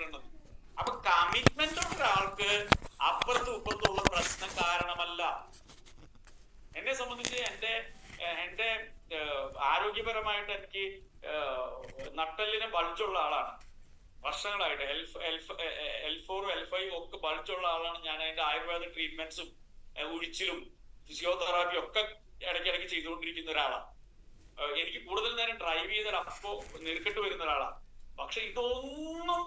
കാര്യങ്ങളുണ്ടെന്ന്. അപ്പൊ കമ്മിറ്റ്മെന്റ് ഉള്ള ഒരാൾക്ക് അപ്പുറത്തും ഇപ്പുറത്തുള്ള പ്രശ്നം കാരണമല്ല. എന്നെ സംബന്ധിച്ച് എന്റെ ആരോഗ്യപരമായിട്ട് എനിക്ക് നട്ടലിന് ബൾജുള്ള ആളാണ് വർഷങ്ങളായിട്ട്. L4 L5 ഒക്കെ ബൾജുള്ള ആളാണ് ഞാൻ. അതിന്റെ ആയുർവേദ ട്രീറ്റ്മെന്റ്സും ഉഴിച്ചിലും ഫിസിയോതെറാപ്പിയും ഒക്കെ ഇടയ്ക്കിടയ്ക്ക് ചെയ്തുകൊണ്ടിരിക്കുന്ന ഒരാളാണ്. എനിക്ക് കൂടുതൽ നേരം ഡ്രൈവ് ചെയ്താൽ അപ്പോ നിൽക്കിട്ട് വരുന്ന ഒരാളാണ്. പക്ഷെ ഇതൊന്നും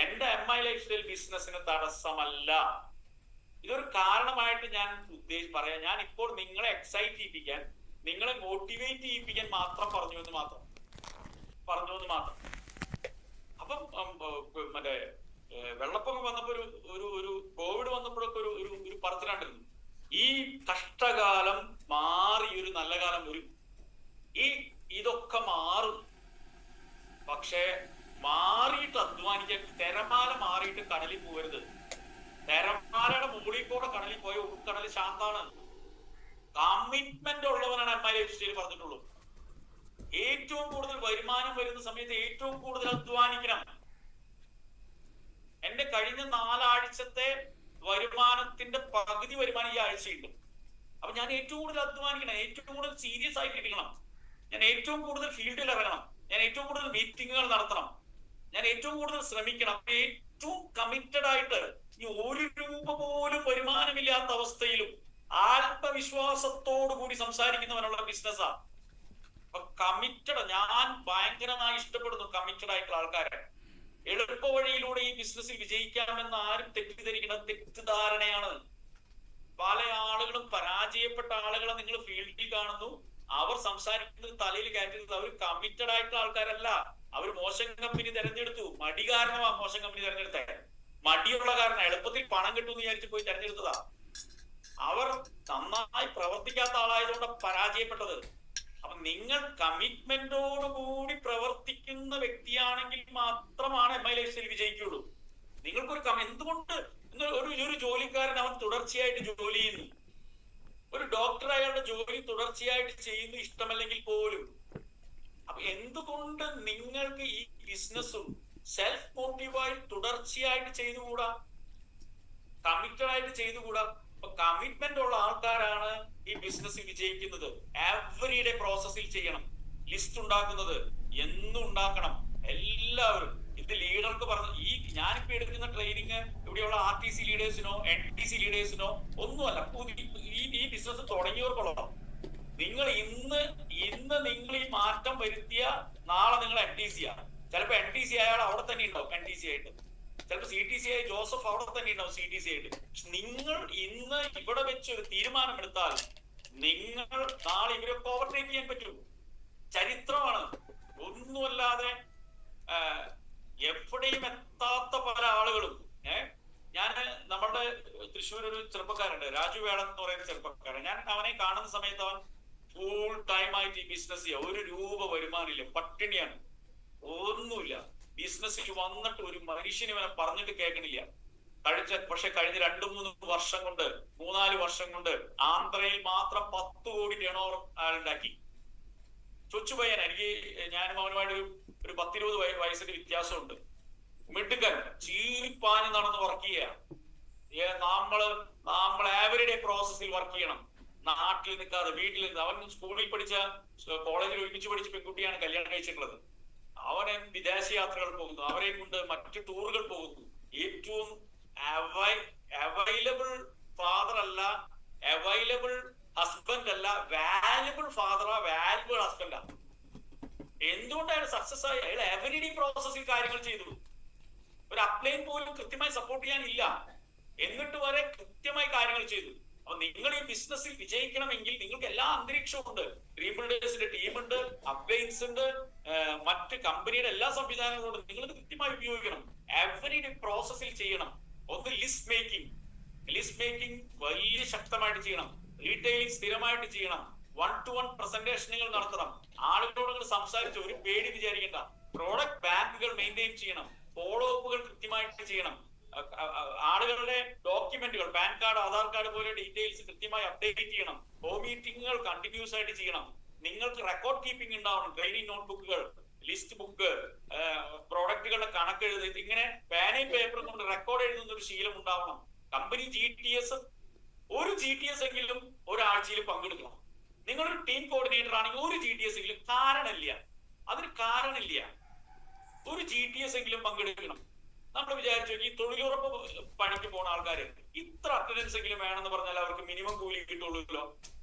എന്റെ MI ലൈഫ് സ്റ്റൈൽ ബിസിനസിന് തടസ്സമല്ല. ഇതൊരു കാരണമായിട്ട് ഞാൻ പറയാം. ഞാൻ ഇപ്പോൾ നിങ്ങളെ എക്സൈറ്റ് ചെയ്യിപ്പിക്കാൻ, നിങ്ങളെ മോട്ടിവേറ്റ് ചെയ്യിപ്പിക്കാൻ മാത്രം പറഞ്ഞു എന്ന് മാത്രം. അപ്പം മറ്റേ വെള്ളപ്പൊക്കം വന്നപ്പോ ഒരു കോവിഡ് വന്നപ്പോഴൊക്കെ ഒരു പറച്ചിലാണ്ടിരുന്നു, ഈ കഷ്ടകാലം മാറി ഒരു നല്ല കാലം വരും. ഇതൊക്കെ മാറും, പക്ഷെ മാറിയിട്ട് അധ്വാനിക്കാൻ. തിരമാല മാറിയിട്ട് കടലിൽ പോകരുത്. തിരമാലയുടെ മുകളിൽ കൂടെ കടലിൽ പോയ ഉൾക്കടൽ ശാന്താണ്. കമ്മിറ്റ്മെന്റ് ഉള്ളവനാണ് MI ലൈഫ് സ്റ്റൈൽ പറഞ്ഞിട്ടുള്ളൂ. ഏറ്റവും കൂടുതൽ വരുമാനം വരുന്ന സമയത്ത് ഏറ്റവും കൂടുതൽ അധ്വാനിക്കണം. എന്റെ കഴിഞ്ഞ 4 ആഴ്ചത്തെ വരുമാനത്തിന്റെ പകുതി വരുമാനം ഈ ആഴ്ചയുണ്ട്. അപ്പൊ ഞാൻ ഏറ്റവും കൂടുതൽ അധ്വാനിക്കണം, ഏറ്റവും കൂടുതൽ സീരിയസ് ആയിട്ട് ഇരിക്കണം, ഞാൻ ഏറ്റവും കൂടുതൽ ഫീൽഡിൽ ഇറങ്ങണം, ഞാൻ ഏറ്റവും കൂടുതൽ മീറ്റിങ്ങുകൾ നടത്തണം, ഞാൻ ഏറ്റവും കൂടുതൽ ശ്രമിക്കണം. ഏറ്റവും കമ്മിറ്റഡ് ആയിട്ട് ഈ 1 രൂപ പോലും വരുമാനമില്ലാത്ത അവസ്ഥയിലും ആത്മവിശ്വാസത്തോടു കൂടി സംസാരിക്കുന്നവനുള്ള ബിസിനസ്സാണ്. അപ്പൊ കമ്മിറ്റഡ്, ഞാൻ ഭയങ്കരമായി ഇഷ്ടപ്പെടുന്നു കമ്മിറ്റഡ് ആയിട്ടുള്ള ആൾക്കാരെ. എളുപ്പ വഴിയിലൂടെ ഈ ബിസിനസ്സിൽ വിജയിക്കാമെന്ന് ആരും തെറ്റിദ്ധരിക്കുന്ന തെറ്റിദ്ധാരണയാണ്. പല ആളുകളും, പരാജയപ്പെട്ട ആളുകളെ നിങ്ങൾ ഫീൽഡിൽ കാണുന്നു, അവർ സംസാരിക്കുന്നത് തലയിൽ കയറ്റുന്നത്. അവർ കമ്മിറ്റഡ് ആയിട്ടുള്ള ആൾക്കാരല്ല. അവർ മോശം കമ്പനി തെരഞ്ഞെടുത്തു. മടി കാരണമാണ് മോശം കമ്പനി തെരഞ്ഞെടുത്തത്. മടിയുള്ള കാരണം, എളുപ്പത്തിൽ പണം കിട്ടുമെന്ന് വിചാരിച്ച് പോയി തെരഞ്ഞെടുത്തതാ. അവർ നന്നായി പ്രവർത്തിക്കാത്ത ആളായതുകൊണ്ട് പരാജയപ്പെട്ടത്. അപ്പൊ നിങ്ങൾ കമ്മിറ്റ്മെന്റോടുകൂടി പ്രവർത്തിക്കുന്ന വ്യക്തിയാണെങ്കിൽ മാത്രമാണ് MI ലൈഫ് സ്റ്റൈൽ വിജയിക്കുള്ളൂ. നിങ്ങൾക്കൊരു എന്തുകൊണ്ട് ഒരു ജോലിക്കാരൻ അവൻ തുടർച്ചയായിട്ട് ജോലി ചെയ്യുന്നു, ഒരു ഡോക്ടർ അയാളുടെ ജോലി തുടർച്ചയായിട്ട് ചെയ്യുന്നു ഇഷ്ടമല്ലെങ്കിൽ പോലും. അപ്പൊ എന്തുകൊണ്ട് നിങ്ങൾക്ക് ഈ ബിസിനസ്സും സെൽഫ് മോട്ടീവായി തുടർച്ചയായിട്ട് ചെയ്തുകൂടാ, കമ്മിറ്റഡ് ആയിട്ട് ചെയ്തുകൂടാ? അപ്പൊ കമ്മിറ്റ്മെന്റ് ഉള്ള ആൾക്കാരാണ് ഈ ബിസിനസ്സിൽ വിജയിക്കുന്നത്. എവറിഡേ പ്രോസസ്സിൽ ചെയ്യണം. ലിസ്റ്റ് ഉണ്ടാക്കുന്നത് എന്നും ഉണ്ടാക്കണം എല്ലാവരും. ഇത് ലീഡർക്ക് പറഞ്ഞു, ഈ ഞാനിപ്പോ എടുക്കുന്ന ട്രെയിനിങ് ഇവിടെയുള്ള RTC ലീഡേഴ്സിനോ NTC ലീഡേഴ്സിനോ ഒന്നുമല്ല, ഈ ബിസിനസ് തുടങ്ങിയവർക്കുള്ളതാണ്. നിങ്ങൾ ഇന്ന് നിങ്ങൾ ഈ മാറ്റം വരുത്തിയ നാളെ നിങ്ങൾ NTC ആണ്. ചിലപ്പോ NTC അയാൾ അവിടെ തന്നെ ഉണ്ടാവും NTC ആയിട്ട്, ചിലപ്പോ CTC ആയി ജോസഫ് അവിടെ തന്നെ ഉണ്ടാവും CTC ആയിട്ട്. നിങ്ങൾ ഇന്ന് ഇവിടെ വെച്ച് ഒരു തീരുമാനമെടുത്താൽ നിങ്ങൾ നാളെ ഇവരൊക്കെ ഓവർടേക്ക് ചെയ്യാൻ പറ്റും. ചരിത്രമാണ്. ഒന്നുമല്ലാതെ എവിടെയും എത്താത്ത പല ആളുകളും. ഞാൻ നമ്മുടെ തൃശ്ശൂർ ഒരു ചെറുപ്പക്കാരുണ്ട്, രാജു വേളൻ എന്ന് പറയുന്ന ചെറുപ്പക്കാരൻ. ഞാൻ അവനെ കാണുന്ന സമയത്ത് അവൻ ഫുൾ ടൈം ആയിട്ട് ഈ ബിസിനസ് ചെയ്യാം. 1 രൂപ വരുമാനമില്ല, പട്ടിണിയാണ്, ഒന്നുമില്ല. ബിസിനസ്സിൽ വന്നിട്ട് ഒരു മനുഷ്യന് ഇവനെ പറഞ്ഞിട്ട് കേൾക്കണില്ല. പക്ഷെ കഴിഞ്ഞ 2-3 വർഷം കൊണ്ട് 3-4 വർഷം കൊണ്ട് ആന്ധ്രയിൽ മാത്രം 10 കോടി ടേണോവർ ഉണ്ടാക്കി. ചൊച്ചുപയ്യൻ. ഞാനും അവനുമായിട്ട് ഒരു 10-20 വയസ്സിന്റെ വ്യത്യാസമുണ്ട്. മിടുക്കൻ, ചീറിപ്പാഞ്ഞ് നടന്ന് വർക്ക് ചെയ്യുക. നമ്മൾ എവരിഡേ പ്രോസസ്സിൽ വർക്ക് ചെയ്യണം. നാട്ടിൽ നിൽക്കാതെ വീട്ടിൽ നിന്ന്. അവൻ സ്കൂളിൽ പഠിച്ച, കോളേജിൽ ഒരുമിച്ച് പഠിച്ച പെൺകുട്ടിയാണ് കല്യാണം കഴിച്ചിട്ടുള്ളത്. അവനെ വിദേശ യാത്രകൾ പോകുന്നു, അവരെ കൊണ്ട് മറ്റു ടൂറുകൾ പോകുന്നു. ഏറ്റവും അവൈലബിൾ ഫാദർ അല്ല, അവൈലബിൾ ഹസ്ബൻഡ് അല്ല, വാല്യുബിൾ ഫാദറാ, വാല്യുബിൾ ഹസ്ബൻഡാ. എന്തുകൊണ്ട് അയാൾ സക്സസ് ആയി? അയാൾ എവരിഡേ പ്രോസസ്സിൽ കാര്യങ്ങൾ ചെയ്തു. ഒരു അപ്ലൈൻ പോലും കൃത്യമായി സപ്പോർട്ട് ചെയ്യാനില്ല, എന്നിട്ട് വരെ കൃത്യമായി കാര്യങ്ങൾ ചെയ്തു. അപ്പൊ നിങ്ങൾ ഈ ബിസിനസ്സിൽ വിജയിക്കണമെങ്കിൽ നിങ്ങൾക്ക് എല്ലാ അന്തരീക്ഷവും ഉണ്ട്. ഡ്രീം ബിൽഡേഴ്സിന്റെ ടീമുണ്ട്, അപ്ലൈൻസ് ഉണ്ട്, മറ്റ് കമ്പനിയുടെ എല്ലാ സംവിധാനങ്ങളും ഉണ്ട്. നിങ്ങൾ കൃത്യമായി ഉപയോഗിക്കണം. എവരിഡേ പ്രോസസ്സിൽ ചെയ്യണം. ഒന്ന് ലിസ്റ്റ് മേക്കിംഗ് വലിയ ശക്തമായിട്ട് ചെയ്യണം. റീറ്റെയിലിംഗ് സ്ഥിരമായിട്ട് ചെയ്യണം. 1-to-1 പ്രസന്റേഷനുകൾ നടത്തണം. ആളുകളോട് സംസാരിച്ച് ഒരു പേടി വിചാരിക്കേണ്ട. പ്രോഡക്റ്റ് ബാങ്കുകൾ മെയിൻറ്റെയിൻ ചെയ്യണം. ഫോളോ അപ്പുകൾ കൃത്യമായിട്ട് ചെയ്യണം. ആളുകളുടെ ഡോക്യുമെന്റുകൾ, പാൻ കാർഡ്, ആധാർ കാർഡ് പോലെ ഡീറ്റെയിൽസ് കൃത്യമായി അപ്ഡേറ്റ് ചെയ്യണം. ഹോം മീറ്റിംഗുകൾ കണ്ടിന്യൂസ് ആയിട്ട് ചെയ്യണം. നിങ്ങൾക്ക് റെക്കോർഡ് കീപ്പിംഗ് ഉണ്ടാവണം. ട്രെയിനിങ് നോട്ട്ബുക്കുകൾ, ലിസ്റ്റ് ബുക്ക്, പ്രോഡക്റ്റുകളുടെ കണക്ക് എഴുതി, ഇങ്ങനെ പേനയും പേപ്പറും കൊണ്ട് റെക്കോർഡ് എഴുതുന്ന ഒരു ശീലം ഉണ്ടാവണം. കമ്പനി GTS, ഒരു GTS എങ്കിലും ഒരാഴ്ചയിൽ പങ്കെടുക്കണം. നിങ്ങളൊരു ടീം കോർഡിനേറ്റർ ആണെങ്കിൽ ഒരു GTS എങ്കിലും, കാരണമില്ല, അതിന് കാരണമില്ല, ഒരു GTS എങ്കിലും പങ്കെടുക്കണം. നമ്മൾ വിചാരിച്ചു ഈ തൊഴിലുറപ്പ് പണിക്ക് പോകുന്ന ആൾക്കാര് ഇത്ര അറ്റൻഡൻസ് എങ്കിലും വേണമെന്ന് പറഞ്ഞാൽ അവർക്ക് മിനിമം കൂലി കിട്ടുള്ളൂല്ലോ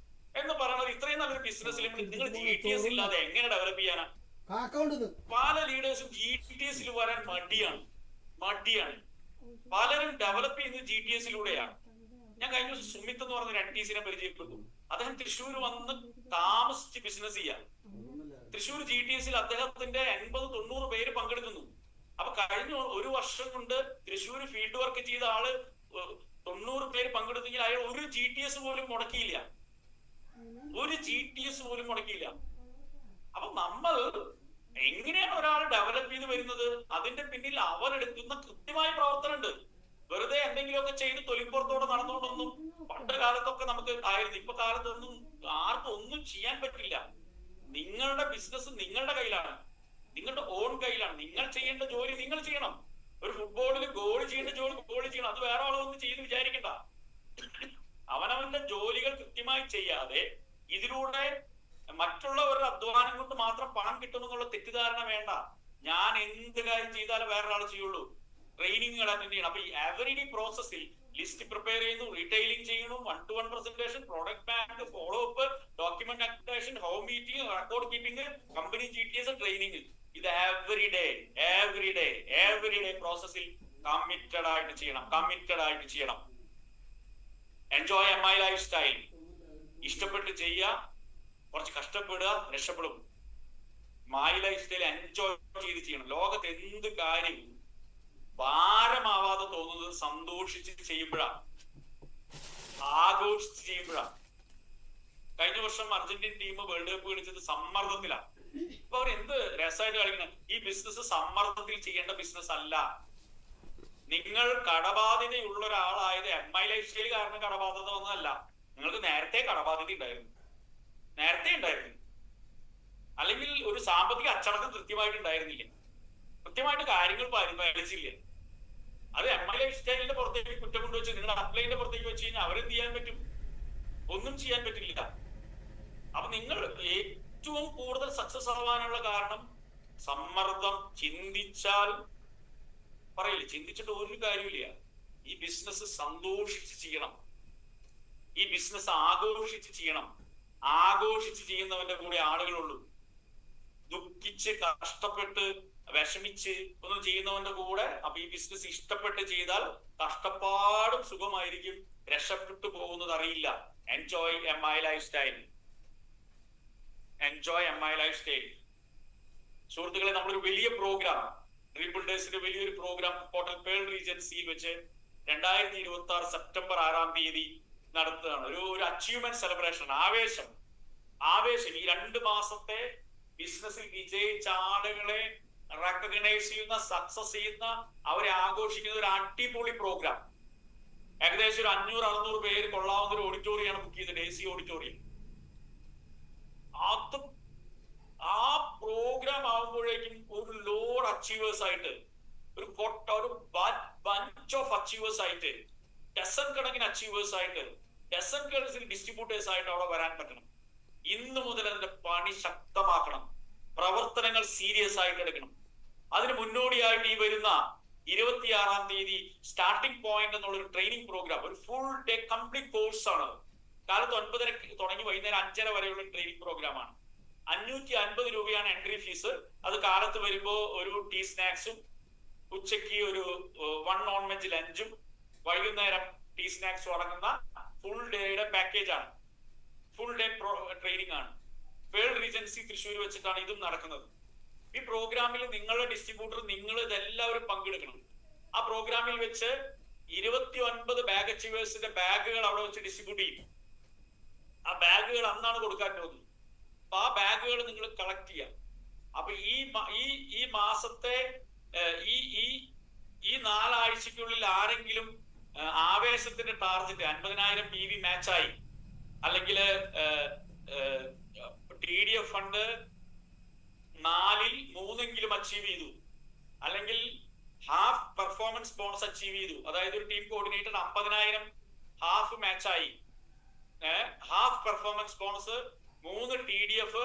എന്ന് പറയുന്നത്. ഇത്രയും നല്ലൊരു ബിസിനസ്സിൽ നിങ്ങൾ GTS ഇല്ലാതെ എങ്ങനെ ഡെവലപ്പ് ചെയ്യാനാ? പല ലീഡേഴ്സും GTSൽ വരാൻ മടിയാണ്. പലരും ഡെവലപ്പ് ചെയ്യുന്നത് GTSലൂടെയാണ്. ഞാൻ കഴിഞ്ഞ ദിവസം സുമിത്ത് എന്ന് പറഞ്ഞ ഒരു NTCനെ പരിചയപ്പെട്ടു. അദ്ദേഹം തൃശ്ശൂർ വന്ന് താമസിച്ച് ബിസിനസ് ചെയ്യാം. തൃശ്ശൂർ GTSൽ അദ്ദേഹത്തിന്റെ 80-90 പേര് പങ്കെടുക്കുന്നു. അപ്പൊ കഴിഞ്ഞ ഒരു വർഷം കൊണ്ട് തൃശ്ശൂർ ഫീൽഡ് വർക്ക് ചെയ്ത ആള് 90 പേര് പങ്കെടുത്തെങ്കിൽ അയാൾ ഒരു GTS പോലും മുടക്കിയില്ല. അപ്പൊ നമ്മൾ എങ്ങനെയാണ് ഒരാൾ ഡെവലപ്പ് ചെയ്ത് വരുന്നത്? അതിന്റെ പിന്നിൽ അവരെടുക്കുന്ന കൃത്യമായ പ്രവർത്തനമുണ്ട്. വെറുതെ എന്തെങ്കിലുമൊക്കെ ചെയ്ത് തൊലിപ്പുറത്തോടെ നടന്നുകൊണ്ടൊന്നും പണ്ട് കാലത്തൊക്കെ നമുക്ക് ആയിരുന്നു. ഇപ്പൊ കാലത്തൊന്നും ആർക്കും ഒന്നും ചെയ്യാൻ പറ്റില്ല. നിങ്ങളുടെ ബിസിനസ് നിങ്ങളുടെ കയ്യിലാണ്, നിങ്ങളുടെ ഓൺ കയ്യിലാണ്. നിങ്ങൾ ചെയ്യേണ്ട ജോലി നിങ്ങൾ ചെയ്യണം. ഒരു ഫുട്ബോളിൽ ഗോൾ ചെയ്യേണ്ട ജോലി ഗോൾ ചെയ്യണം. അത് വേറെ ആളൊന്നും ചെയ്ത് വിചാരിക്കണ്ട. അവനവന്റെ ജോലികൾ കൃത്യമായി ചെയ്യാതെ ഇതിലൂടെ മറ്റുള്ളവരുടെ അധ്വാനം കൊണ്ട് മാത്രം പണം കിട്ടുമെന്നുള്ള തെറ്റിദ്ധാരണ വേണ്ട. ഞാൻ എന്ത് കാര്യം ചെയ്താലും വേറൊരാൾ ചെയ്യുള്ളൂ. ട്രെയിനിങ്ങുകൾ അറ്റൻഡ് ചെയ്യണം. അപ്പൊ ഈ എവരിഡേ പ്രോസസ്സിൽ ലിസ്റ്റ് പ്രിപ്പയർ ചെയ്യുന്നു, റീറ്റെയിലിംഗ് ചെയ്യുന്നു, 1-to-1 presentation, product bank, follow up, document അക്ടേഷൻ, home meeting, record keeping, company GTS, training. ഇത് എവരിഡേ പ്രോസസ്സിൽ കമ്മിറ്റഡ് ആയിട്ട് ചെയ്യണം. Enjoy MI lifestyle. ഇഷ്ടപ്പെട്ട് ചെയ്യുക, കുറച്ച് കഷ്ടപ്പെടുക, രക്ഷപ്പെടും. മൈ ലൈഫ് സ്റ്റൈൽ എൻജോയ് ചെയ്ത് ചെയ്യണം. ലോകത്ത് എന്ത് കാര്യം ഭാരമാവാതെ തോന്നുന്നത് സന്തോഷിച്ച് ചെയ്യുമ്പോഴാണ്, ആഘോഷിച്ച് ചെയ്യുമ്പോഴാണ്. കഴിഞ്ഞ വർഷം അർജന്റീൻ ടീം വേൾഡ് കപ്പ് കളിച്ചത് സമ്മർദ്ദത്തിലാണ്. ഇപ്പൊ അവർ എന്ത് രസമായിട്ട് കളിക്കുന്നത്. ഈ ബിസിനസ് സമ്മർദ്ദത്തിൽ ചെയ്യേണ്ട ബിസിനസ് അല്ല. നിങ്ങൾ കടബാധ്യതയുള്ള ഒരാളായത് MI ലൈഫ് സ്റ്റൈൽ കാരണം കടബാധ്യത വന്നതല്ല. നിങ്ങൾക്ക് നേരത്തെ കടബാധ്യത ഉണ്ടായിരുന്നു. അല്ലെങ്കിൽ ഒരു സാമ്പത്തിക അച്ചടക്കം കൃത്യമായിട്ട് ഉണ്ടായിരുന്നില്ല, കൃത്യമായിട്ട് കാര്യങ്ങൾ പരിപാലിച്ചില്ല. അത് MI ലൈഫ് സ്റ്റൈലിന്റെ പുറത്തേക്ക് കുറ്റം കൊണ്ടുവച്ച് നിങ്ങൾ അപ്ലൈന്റെ പുറത്തേക്ക് വെച്ച് കഴിഞ്ഞാൽ അവരെന്ത് ചെയ്യാൻ പറ്റും? ഒന്നും ചെയ്യാൻ പറ്റില്ല. അപ്പൊ നിങ്ങൾ ഏറ്റവും കൂടുതൽ സക്സസ് ആവാനുള്ള കാരണം സമ്മർദ്ദം. ചിന്തിച്ചിട്ട് ഒരു കാര്യമില്ല. ഈ ബിസിനസ് സന്തോഷിച്ച് ചെയ്യണം, ഈ ബിസിനസ് ആഘോഷിച്ച് ചെയ്യണം. ആഘോഷിച്ച് ചെയ്യുന്നവന്റെ കൂടെ ആളുകളുള്ളൂ. ദുഃഖിച്ച് കഷ്ടപ്പെട്ട് വിഷമിച്ച് ഒന്നും ചെയ്യുന്നവന്റെ കൂടെ. അപ്പൊ ഈ ബിസിനസ് ഇഷ്ടപ്പെട്ട് ചെയ്താൽ കഷ്ടപ്പാടും സുഖമായിരിക്കും, രക്ഷപ്പെട്ടു പോകുന്നത് അറിയില്ല. Enjoy MI life style. സുഹൃത്തുക്കളെ, നമ്മളൊരു വലിയ പ്രോഗ്രാം, റീബിൽഡേഴ്സിന്റെ വലിയൊരു പ്രോഗ്രാം ഹോട്ടൽ പേൾ റീജൻസിയിൽ വെച്ച് 2026 സെപ്റ്റംബർ 6-ാം തീയതി നടത്തുകയാണ്. ഒരു അച്ചീവ്മെന്റ് സെലിബ്രേഷൻ. ആവേശം. ഈ 2 മാസത്തെ ബിസിനസ്സിൽ വിജയിച്ച ആളുകളെ റെക്കഗ്നൈസ് ചെയ്യുന്ന, സക്സസ് ചെയ്യുന്ന, അവരെ ആഘോഷിക്കുന്ന ഒരു അടിപൊളി പ്രോഗ്രാം. ഏകദേശം ഒരു 500-600 പേര് കൊള്ളാവുന്ന ഒരു ഓഡിറ്റോറിയമാണ് ബുക്ക് ചെയ്തത്, AC ഓഡിറ്റോറിയം. അത് ആ പ്രോഗ്രാം ആകുമ്പോഴേക്കും ഒരു ലോഡ് അച്ചീവേഴ്സ് ആയിട്ട്, ഒരു ബഞ്ച് ഓഫ് അച്ചീവേഴ്സ് ആയിട്ട്, ഡസൻ കണക്കിന് അച്ചീവേഴ്സ് ആയിട്ട്, ഡസൻ കണക്കിന് ഡിസ്ട്രിബ്യൂട്ടേഴ്സ് ആയിട്ട് അവിടെ വരാൻ പറ്റണം. ഇന്ന് മുതൽ അതിന്റെ പണി ശക്തമാക്കണം. പ്രവർത്തനങ്ങൾ സീരിയസ് ആയിട്ട് എടുക്കണം. അതിന് മുന്നോടിയായിട്ട് ഈ വരുന്ന 26-ാം തീയതി സ്റ്റാർട്ടിംഗ് പോയിന്റ് എന്നുള്ളൊരു ട്രെയിനിങ് പ്രോഗ്രാം, ഒരു ഫുൾ ഡേ കംപ്ലീറ്റ് കോഴ്സ് ആണ്. കാലത്ത് 9:30 തുടങ്ങി വൈകുന്നേരം 5:30 വരെയുള്ള ട്രെയിനിങ് പ്രോഗ്രാമാണ്. 550 രൂപയാണ് എൻട്രി ഫീസ്. അത് കാലത്ത് വരുമ്പോ ഒരു ടീ സ്നാക്സും, ഉച്ചയ്ക്ക് ഒരു 1 നോൺ വെജ് ലഞ്ചും, വൈകുന്നേരം ടീ സ്നാക്സും അടങ്ങുന്ന ഫുൾ ഡേയുടെ പാക്കേജ് ആണ്. ഫുൾ ഡേ ട്രെയിനിങ് ആണ്. പേൾ റീജൻസി തൃശ്ശൂർ വെച്ചിട്ടാണ് ഇതും നടക്കുന്നത്. ഈ പ്രോഗ്രാമിൽ നിങ്ങളുടെ ഡിസ്ട്രിബ്യൂട്ടർ, നിങ്ങൾ ഇതെല്ലാവരും പങ്കെടുക്കണം. ആ പ്രോഗ്രാമിൽ വെച്ച് 29 ബാഗ് അച്ചീവേഴ്സിന്റെ ബാഗുകൾ അവിടെ വെച്ച് ഡിസ്ട്രിബ്യൂട്ട് ചെയ്യും. ആ ബാഗുകൾ അന്നാണ് കൊടുക്കാൻ പോകുന്നത്. അപ്പൊ ആ ബാഗുകൾ നിങ്ങൾ കളക്ട് ചെയ്യാം. അപ്പൊ ഈ മാസത്തെ ഈ 4 ആഴ്ചക്കുള്ളിൽ ആരെങ്കിലും ആവേശത്തിന്റെ ടാർജറ്റ് 50,000 PV മാച്ചായി, അല്ലെങ്കിൽ TDF ഫണ്ട് 4ൽ 3 അച്ചീവ് ചെയ്തു, അല്ലെങ്കിൽ ഹാഫ് പെർഫോമൻസ് ബോണസ് അച്ചീവ് ചെയ്തു. അതായത് ഒരു ടീം കോർഡിനേറ്റർ 50,000 ഹാഫ് മാച്ചായി, half performance bonus, 3 TDF,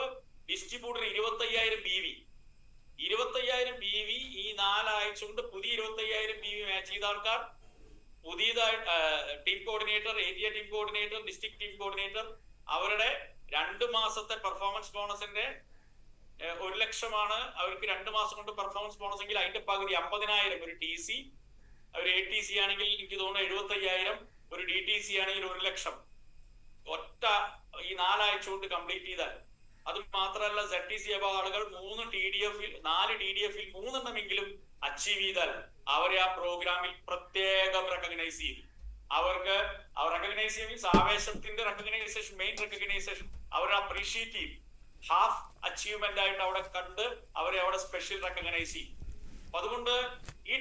distributor 25,000 BV. 25,000 BV ഈ 4 ആഴ്ച കൊണ്ട് പുതിയ 25,000 BV മാച്ച് ചെയ്ത ആൾക്കാർ, പുതിയതായി team coordinator, area team coordinator, district team coordinator, അവരുടെ 2 മാസത്തെ പെർഫോമൻസ് ബോണസിന്റെ 1 ലക്ഷമാണ് അവർക്ക് 2 മാസം കൊണ്ട് പെർഫോമൻസ് ബോണസ് എങ്കിൽ അതിന്റെ പകുതി 50,000 ഒരു TC, ഒരു ATC ആണെങ്കിൽ എനിക്ക് തോന്നുന്നു 75,000, ഒരു DTC ആണെങ്കിൽ 1 ലക്ഷം ഒറ്റ ഈ 4 ആഴ്ച കൊണ്ട് കംപ്ലീറ്റ് ചെയ്താൽ. അത് മാത്രമല്ല ZTC ആളുകൾ 4 TDF-ൽ 3 എണ്ണമെങ്കിലും അച്ചീവ് ചെയ്താൽ അവരെ ആ പ്രോഗ്രാമിൽ പ്രത്യേകം റെക്കഗ്നൈസ് ചെയ്യും. അവർക്ക് റെക്കഗ്നൈസ് ചെയ്യും, ആവേശത്തിന്റെ റെക്കഗ്നൈസേഷൻ, മെയിൻ റെക്കഗ്നൈസേഷൻ, അവരെ അപ്രീഷിയേറ്റ് ചെയ്യും. ഹാഫ് അച്ചീവ്മെന്റ് ആയിട്ട് അവിടെ കണ്ട് അവരെ അവിടെ സ്പെഷ്യൽ റെക്കഗ്നൈസ് ചെയ്യും. അതുകൊണ്ട് ഈ